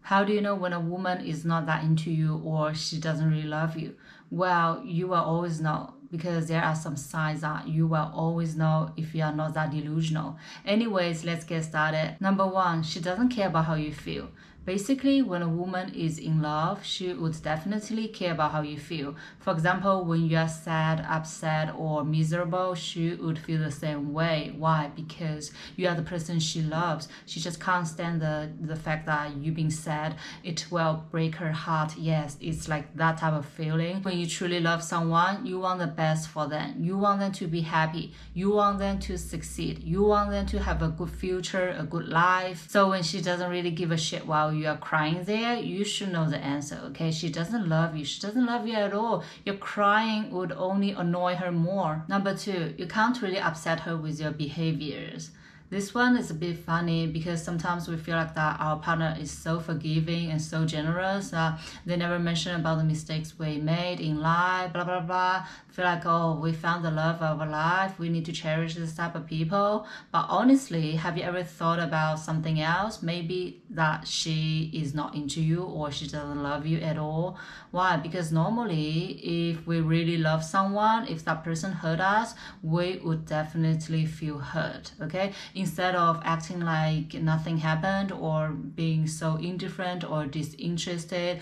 How do you know when a woman is not that into you or she doesn't really love you? Well, you will always know because there are some signs that you will always know if you are not that delusional. Anyways, let's get started. Number one, she doesn't care about how you feel. Basically, when a woman is in love, she would definitely care about how you feel. For example, when you are sad, upset, or miserable, she would feel the same way. Why? Because you are the person she loves. She just can't stand the fact that you being sad. It will break her heart. Yes, it's like that type of feeling. When you truly love someone, you want the best for them. You want them to be happy. You want them to succeed. You want them to have a good future, a good life. So when she doesn't really give a shit while you are crying there, you should know the answer, okay? She doesn't love you. She doesn't love you at all. Your crying would only annoy her more. Number two, you can't really upset her with your behaviors. This one is a bit funny because sometimes we feel like that our partner is so forgiving and so generous. They never mention about the mistakes we made in life, blah, blah, blah. Feel like, oh, we found the love of our life. We need to cherish this type of people. But honestly, have you ever thought about something else? Maybe that she is not into you or she doesn't love you at all. Why? Because normally, if we really love someone, if that person hurt us, we would definitely feel hurt, okay? Instead of acting like nothing happened or being so indifferent or disinterested,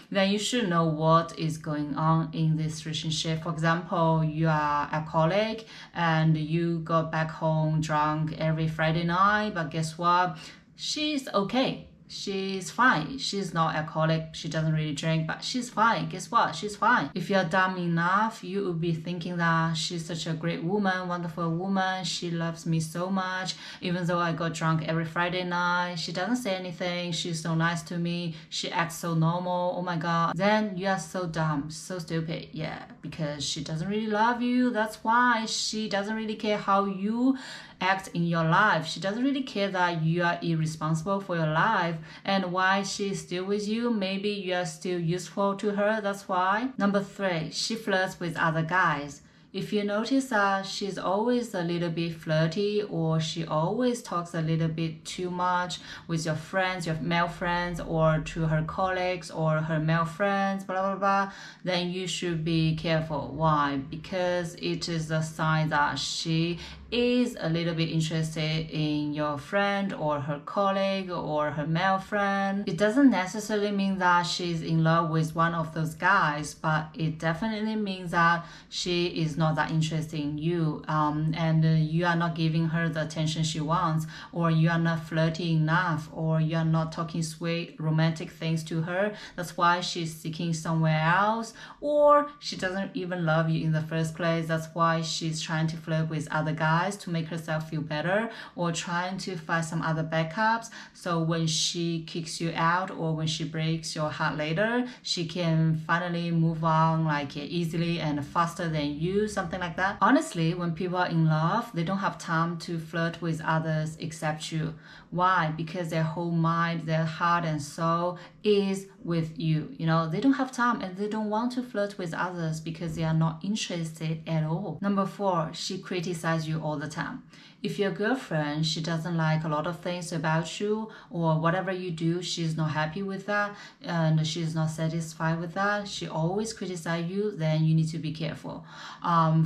then you should know what is going on in this relationship. For example, you are alcoholic and you go back home drunk every Friday night, but guess what? She's okay. She's fine. She's not alcoholic. She doesn't really drink, but she's fine. Guess what? She's fine. If you're dumb enough, you would be thinking that she's such a great woman, wonderful woman. She loves me so much. Even though I got drunk every Friday night, she doesn't say anything. She's so nice to me. She acts so normal. Oh my God. Then you are so dumb, so stupid. Yeah, because she doesn't really love you. That's why she doesn't really care how you act in your life. She doesn't really care that you are irresponsible for your life and why she's still with you. Maybe you are still useful to her. That's why. Number three, she flirts with other guys. If you notice that she's always a little bit flirty or she always talks a little bit too much with your friends, your male friends, or to her colleagues or her male friends, blah, blah, blah, then you should be careful. Why? Because it is a sign that she is a little bit interested in your friend or her colleague or her male friend. It doesn't necessarily mean that she's in love with one of those guys, but it definitely means that she is not that interested in you, and you are not giving her the attention she wants, or you are not flirty enough, or you are not talking sweet romantic things to her. That's why she's seeking somewhere else, or she doesn't even love you in the first place. That's why she's trying to flirt with other guys to make herself feel better, or trying to find some other backups, so when she kicks you out or when she breaks your heart later, she can finally move on like easily and faster than you, something like that. Honestly, when people are in love, they don't have time to flirt with others except you. Why? Because their whole mind, their heart and soul is with you. You know, they don't have time and they don't want to flirt with others because they are not interested at all. Number four, she criticizes you all the time. If your girlfriend, she doesn't like a lot of things about you or whatever you do, she's not happy with that and she's not satisfied with that, she always criticizes you, then you need to be careful.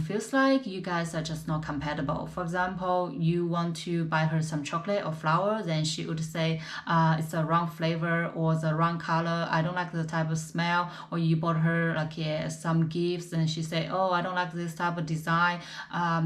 Feels like you guys are just not compatible. For example, you want to buy her some chocolate or flower, then she would say it's the wrong flavor or the wrong color, I don't like the type of smell. Or you bought her like some gifts and she say, oh, I don't like this type of design.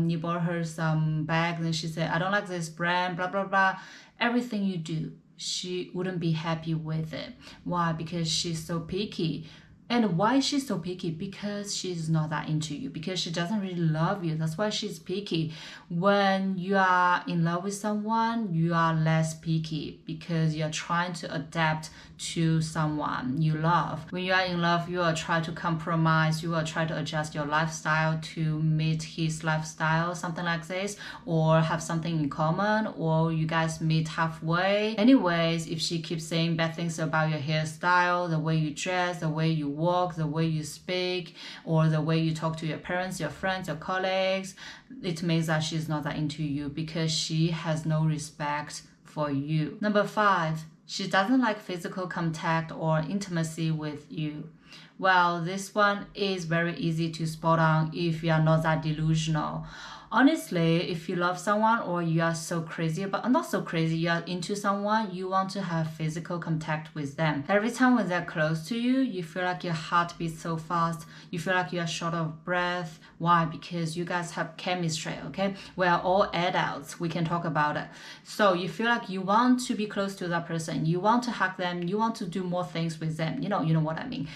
You bought her some bag, then she said, I don't like this brand, blah, blah, blah. Everything you do, she wouldn't be happy with it. Why? Because she's so picky. And why is she so picky? Because she's not that into you, because she doesn't really love you. That's why she's picky. When you are in love with someone, you are less picky because you're trying to adapt to someone you love. When you are in love, you will try to compromise, you will try to adjust your lifestyle to meet his lifestyle, something like this, or have something in common, or you guys meet halfway. Anyways, if she keeps saying bad things about your hairstyle, the way you dress, the way you walk, the way you speak, or the way you talk to your parents, your friends, your colleagues, it means that she's not that into you because she has no respect for you. Number 5, She doesn't like physical contact or intimacy with you. Well, this one is very easy to spot on if you are not that delusional. Honestly, if you love someone or you are so crazy about, not so crazy, you are into someone, you want to have physical contact with them. Every time when they're close to you, you feel like your heart beats so fast. You feel like you are short of breath. Why? Because you guys have chemistry, okay? We are all adults. We can talk about it. So you feel like you want to be close to that person. You want to hug them. You want to do more things with them. You know what I mean.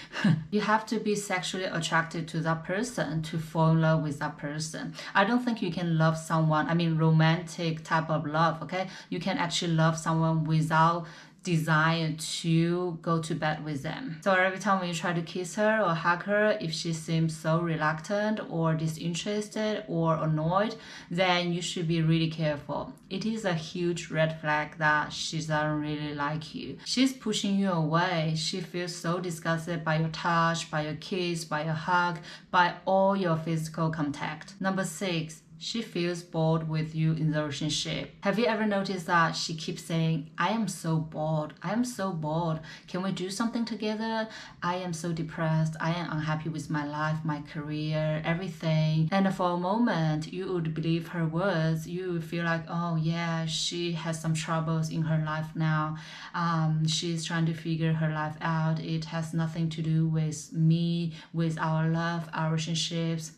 You have to be sexually attracted to that person to fall in love with that person. I don't think you can love someone, romantic type of love, okay? You can actually love someone without desire to go to bed with them. So every time when you try to kiss her or hug her, if she seems so reluctant or disinterested or annoyed, then you should be really careful. It is a huge red flag that she doesn't really like you. She's pushing you away. She feels so disgusted by your touch, by your kiss, by your hug, by all your physical contact. Number 6, she feels bored with you in the relationship. Have you ever noticed that she keeps saying, I am so bored. I am so bored. Can we do something together? I am so depressed. I am unhappy with my life, my career, everything. And for a moment, you would believe her words. You would feel like, oh yeah, she has some troubles in her life now. She's trying to figure her life out. It has nothing to do with me, with our love, our relationships.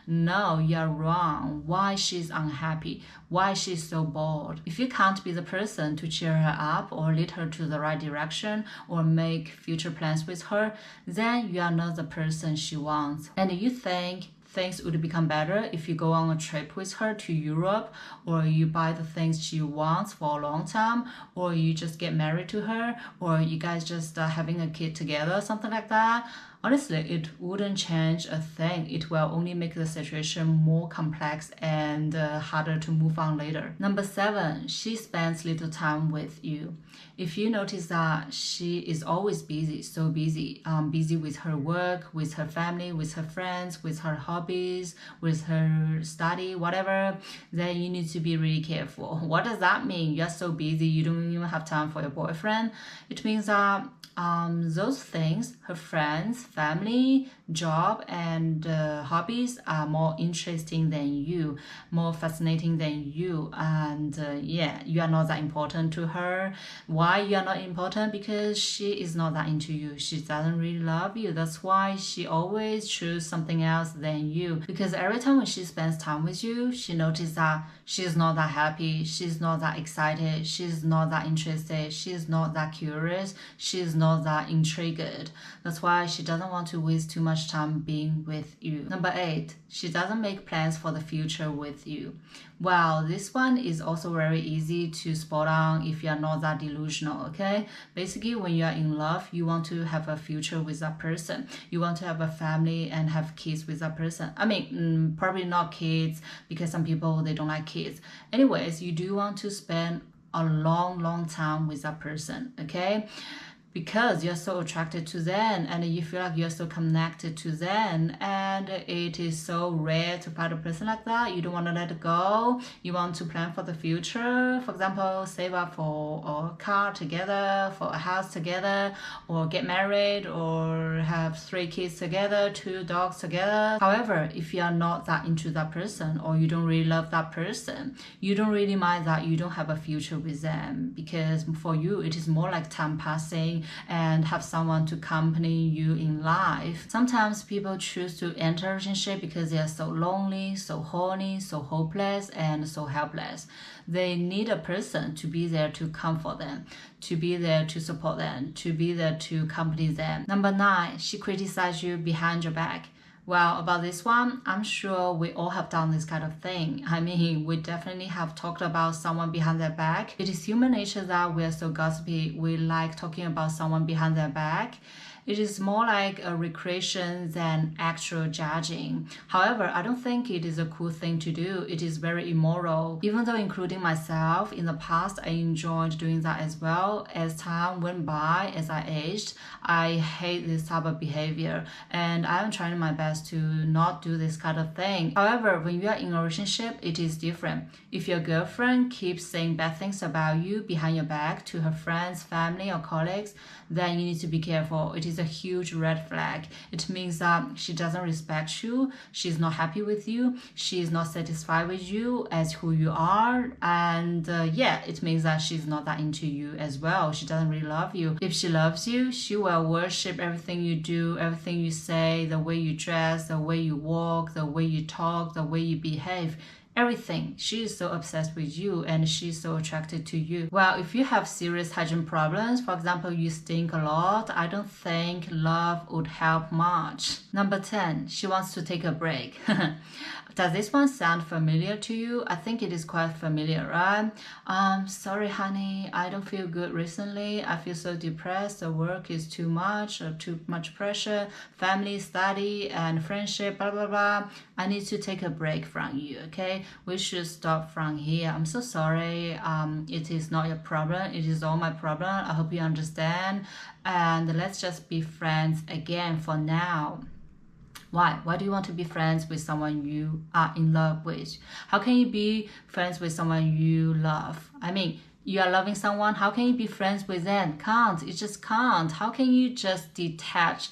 No, you're wrong. Why she's unhappy? Why she's so bored? If you can't be the person to cheer her up or lead her to the right direction or make future plans with her, then you are not the person she wants. And you think things would become better if you go on a trip with her to Europe, or you buy the things she wants for a long time, or you just get married to her, or you guys just having a kid together, something like that. Honestly, it wouldn't change a thing. It will only make the situation more complex and harder to move on later. Number 7, she spends little time with you. If you notice that she is always busy, so busy, busy with her work, with her family, with her friends, with her hobbies, with her study, whatever, then you need to be really careful. What does that mean? You're so busy, you don't even have time for your boyfriend. It means that those things, her friends, family, job, and hobbies are more interesting than you, more fascinating than you. And you are not that important to her. Why you are not important? Because she is not that into you. She doesn't really love you. That's why she always chooses something else than you. Because every time when she spends time with you, she notices that she's not that happy. She's not that excited. She's not that interested. She's not that curious. She's not that intrigued. That's why she doesn't want to waste too much time being with you. Number 8, she doesn't make plans for the future with you. Well, this one is also very easy to spot on if you are not that delusional, okay? Basically, when you are in love, you want to have a future with that person. You want to have a family and have kids with that person. Probably not kids, because some people, they don't like kids. Anyways, you do want to spend a long time with that person, okay? Because you're so attracted to them and you feel like you're so connected to them, and it is so rare to find a person like that. You don't want to let it go. You want to plan for the future. For example, save up for a car together, for a house together, or get married, or have 3 kids together, 2 dogs together. However, if you are not that into that person, or you don't really love that person, you don't really mind that you don't have a future with them, because for you it is more like time passing and have someone to accompany you in life. Sometimes people choose to enter a relationship because they are so lonely, so horny, so hopeless, and so helpless. They need a person to be there to comfort them, to be there to support them, to be there to accompany them. Number 9, she criticizes you behind your back. Well, about this one, I'm sure we all have done this kind of thing. We definitely have talked about someone behind their back. It is human nature that we are so gossipy. We like talking about someone behind their back. It is more like a recreation than actual judging. However, I don't think it is a cool thing to do. It is very immoral. Even though including myself, in the past, I enjoyed doing that as well. As time went by, as I aged, I hate this type of behavior, and I'm trying my best to not do this kind of thing. However, when you are in a relationship, it is different. If your girlfriend keeps saying bad things about you behind your back to her friends, family, or colleagues, then you need to be careful. It is a huge red flag. It means that she doesn't respect you, she's not happy with you, she is not satisfied with you as who you are, and it means that she's not that into you as well. She doesn't really love you. If she loves you, she will worship everything you do, everything you say, the way you dress, the way you walk, the way you talk, the way you behave. Everything. She is so obsessed with you and she's so attracted to you. Well, if you have serious hygiene problems, for example, you stink a lot, I don't think love would help much. Number 10, she wants to take a break. Does this one sound familiar to you? I think it is quite familiar, right? Sorry, honey, I don't feel good recently. I feel so depressed. The work is too much pressure, family, study, and friendship, blah, blah, blah. I need to take a break from you, okay? We should stop from here. I'm so sorry. It is not your problem. It is all my problem. I hope you understand. And let's just be friends again for now. Why? Why do you want to be friends with someone you are in love with? How can you be friends with someone you love? I mean, you are loving someone, how can you be friends with them? Can't. You just can't. How can you just detach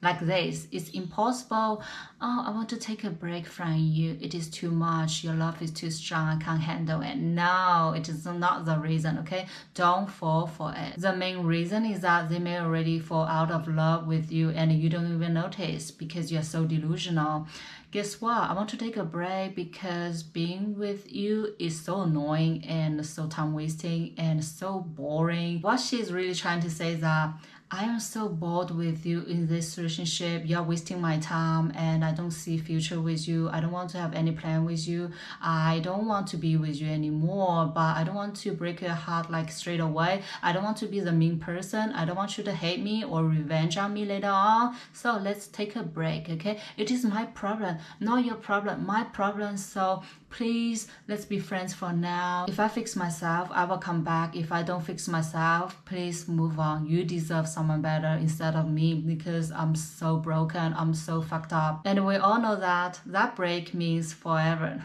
like this? It's impossible. Oh, I want to take a break from you. It is too much. Your love is too strong. I can't handle it. No, it is not the reason, okay? Don't fall for it. The main reason is that they may already fall out of love with you and you don't even notice because you're so delusional. Guess what? I want to take a break because being with you is so annoying and so time wasting and so boring. What she's really trying to say is that I am so bored with you in this relationship. You're wasting my time and I don't see future with you. I don't want to have any plan with you. I don't want to be with you anymore, but I don't want to break your heart like straight away. I don't want to be the mean person. I don't want you to hate me or revenge on me later on. So let's take a break, okay? It is my problem, not your problem, my problem. So please, let's be friends for now. If I fix myself, I will come back. If I don't fix myself, please move on. You deserve someone better instead of me because I'm so broken. I'm so fucked up. And we all know that that break means forever.